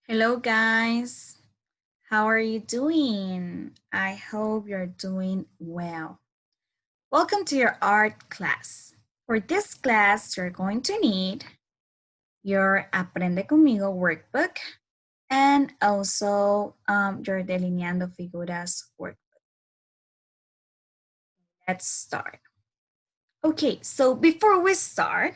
Hello guys, how are you doing? I hope you're doing well. Welcome to your art class. For this class, you're going to need your Aprende Conmigo workbook and also your Delineando Figuras workbook. Let's start. Okay, so before we start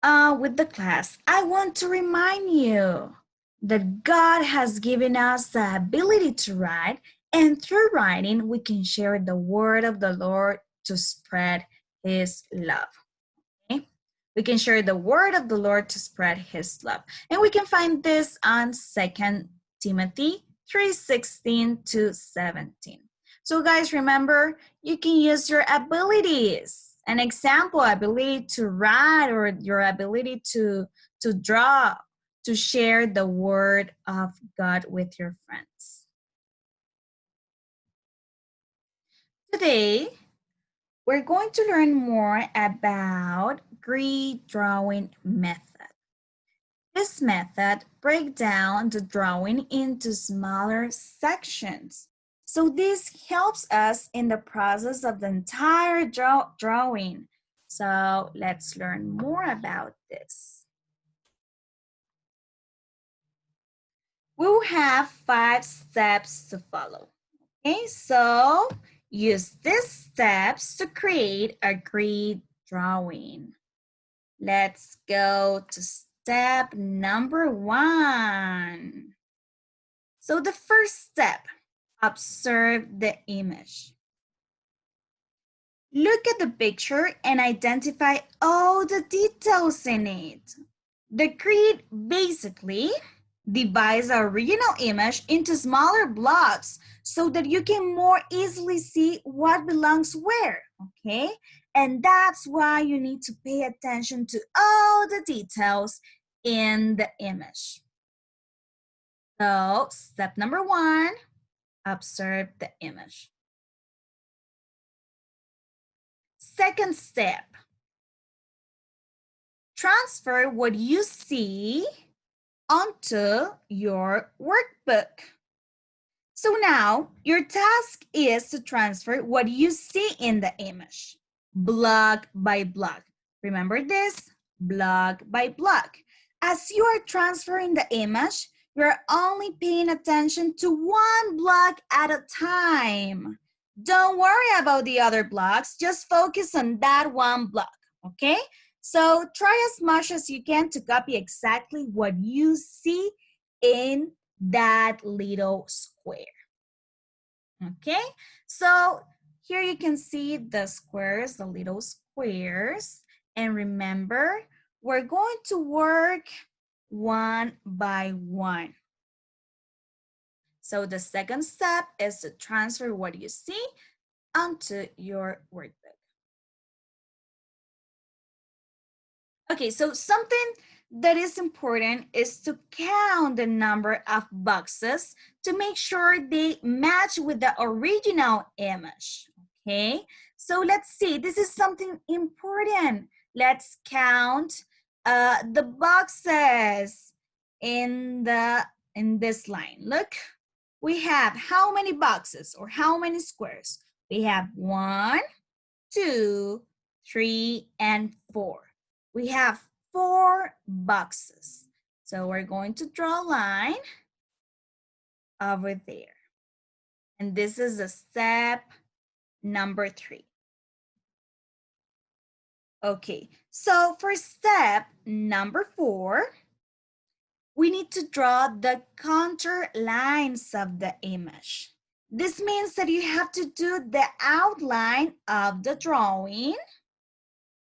with the class, I want to remind you that God has given us the ability to write, and through writing, we can share the word of the Lord to spread His love. Okay? We can share the word of the Lord to spread His love. And we can find this on 2 Timothy 3:16 to 17. So guys, remember, you can use your abilities. An example, ability to write or your ability to draw, to share the word of God with your friends. Today, we're going to learn more about grid drawing method. This method breaks down the drawing into smaller sections. So this helps us in the process of the entire drawing. So let's learn more about this. We will have 5 steps to follow. Okay, so use these steps to create a grid drawing. Let's go to step number 1. So the first step, observe the image. Look at the picture and identify all the details in it. The grid basically divides the original image into smaller blocks so that you can more easily see what belongs where, okay? And that's why you need to pay attention to all the details in the image. So, step number 1, observe the image. Second step, transfer what you see onto your workbook. So now your task is to transfer what you see in the image, block by block. Remember this, block by block. As you are transferring the image, you're only paying attention to one block at a time. Don't worry about the other blocks, just focus on that one block, okay? So try as much as you can to copy exactly what you see in that little square. Okay, so here you can see the squares, the little squares. And remember, we're going to work one by one. So the second step is to transfer what you see onto your workbook. Okay, so something that is important is to count the number of boxes to make sure they match with the original image, okay? So let's see, this is something important. Let's count the boxes in this line. Look, we have how many boxes or how many squares? We have 1, 2, 3, and 4. We have 4 boxes. So we're going to draw a line over there. And this is the step number 3. Okay, so for step number 4, we need to draw the contour lines of the image. This means that you have to do the outline of the drawing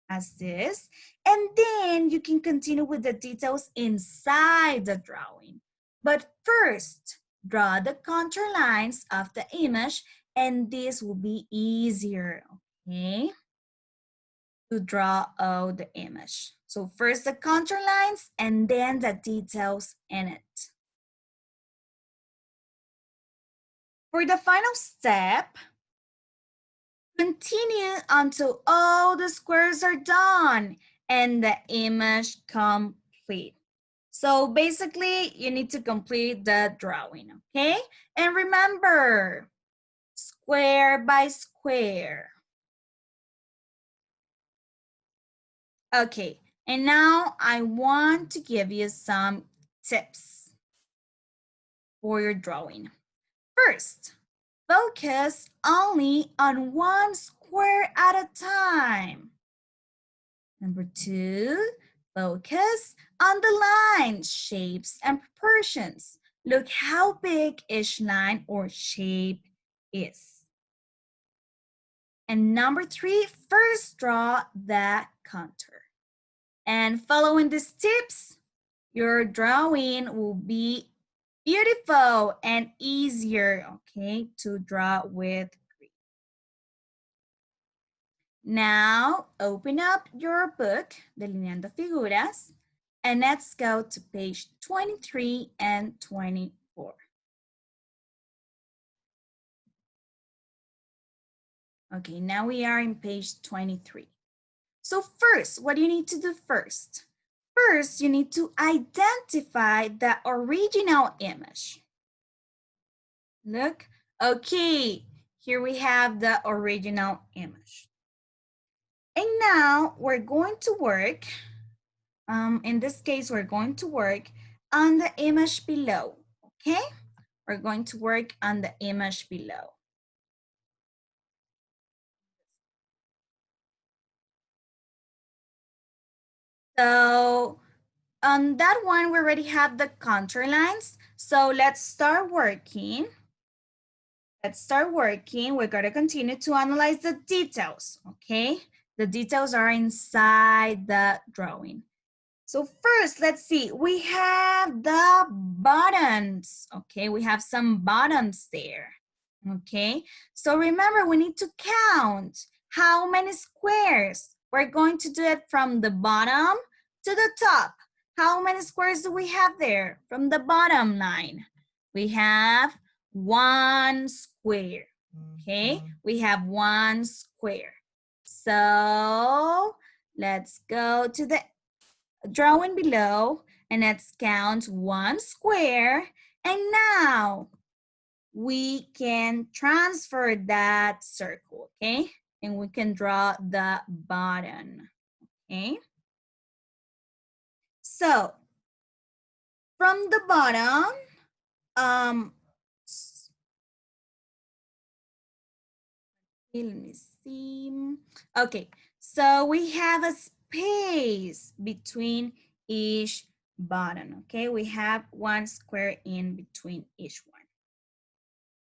as this, and then you can continue with the details inside the drawing. But first, draw the contour lines of the image, and this will be easier, okay, to draw out the image. So first the contour lines and then the details in it. For the final step, continue until all the squares are done and the image complete. So basically, you need to complete the drawing, okay? And remember, square by square. Okay, and now I want to give you some tips for your drawing. First, focus only on one square at a time. Number two, focus on the lines, shapes, and proportions. Look how big each line or shape is. And number three, first draw the contour. And following these tips, your drawing will be beautiful and easier, okay, to draw with. Now, open up your book, Delineando Figuras, and let's go to page 23 and 24. Okay, now we are in page 23. So first, what do you need to do first? First, you need to identify the original image. Look, okay, here we have the original image. And now we're going to work, in this case, we're going to work on the image below, okay? We're going to work on the image below. So on that one, we already have the contour lines. So let's start working. We're going to continue to analyze the details, okay? The details are inside the drawing. So first, let's see, we have the buttons, okay? We have some buttons there, okay? So remember, we need to count how many squares. We're going to do it from the bottom to the top. How many squares do we have there? From the bottom line, we have one square, okay? We have one square. So let's go to the drawing below and let's count one square. And now we can transfer that circle, okay? And we can draw the button, okay? So from the bottom, let me see. Okay, so we have a space between each button, okay? We have one square in between each one.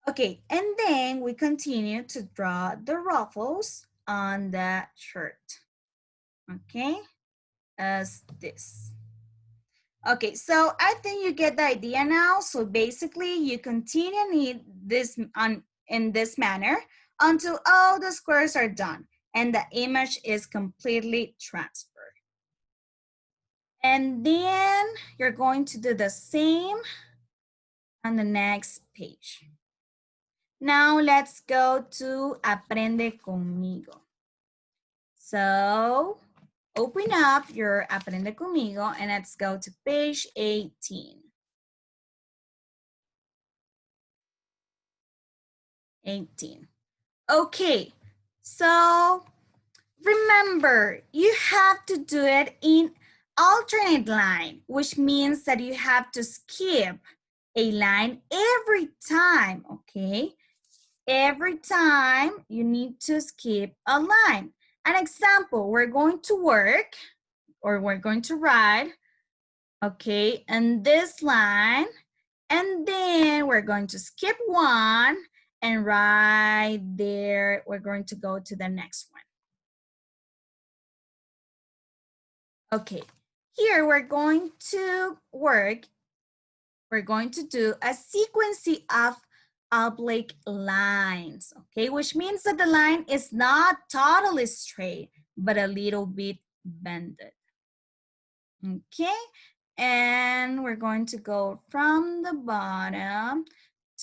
Okay, and then we continue to draw the ruffles on the shirt, okay, as this. Okay, so I think you get the idea now. So basically you continue in this manner until all the squares are done and the image is completely transferred. And then you're going to do the same on the next page. Now let's go to Aprende Conmigo. So open up your Aprende Conmigo and let's go to page 18. 18. Okay, so remember, you have to do it in alternate line, which means that you have to skip a line every time, okay? Every time you need to skip a line. An example, we're going to work or we're going to write, okay, and this line, and then we're going to skip one and right there, we're going to go to the next one. Okay, here we're going to work, we're going to do a sequence of oblique lines, okay, which means that the line is not totally straight, but a little bit bended. Okay, and we're going to go from the bottom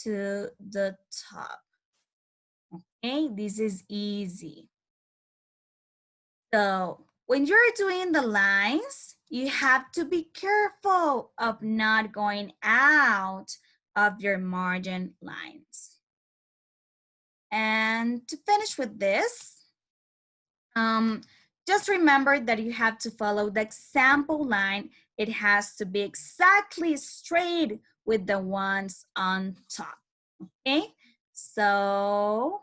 to the top. Okay, this is easy. So when you're doing the lines, You have to be careful of not going out of your margin lines. And to finish with this, just remember that you have to follow the example line. It has to be exactly straight with the ones on top, okay? So,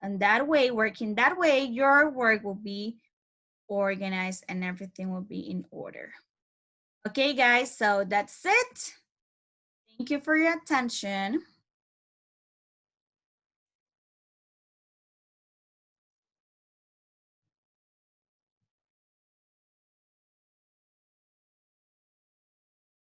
and that way, working that way, your work will be organized and everything will be in order. Okay, guys, so that's it. Thank you for your attention.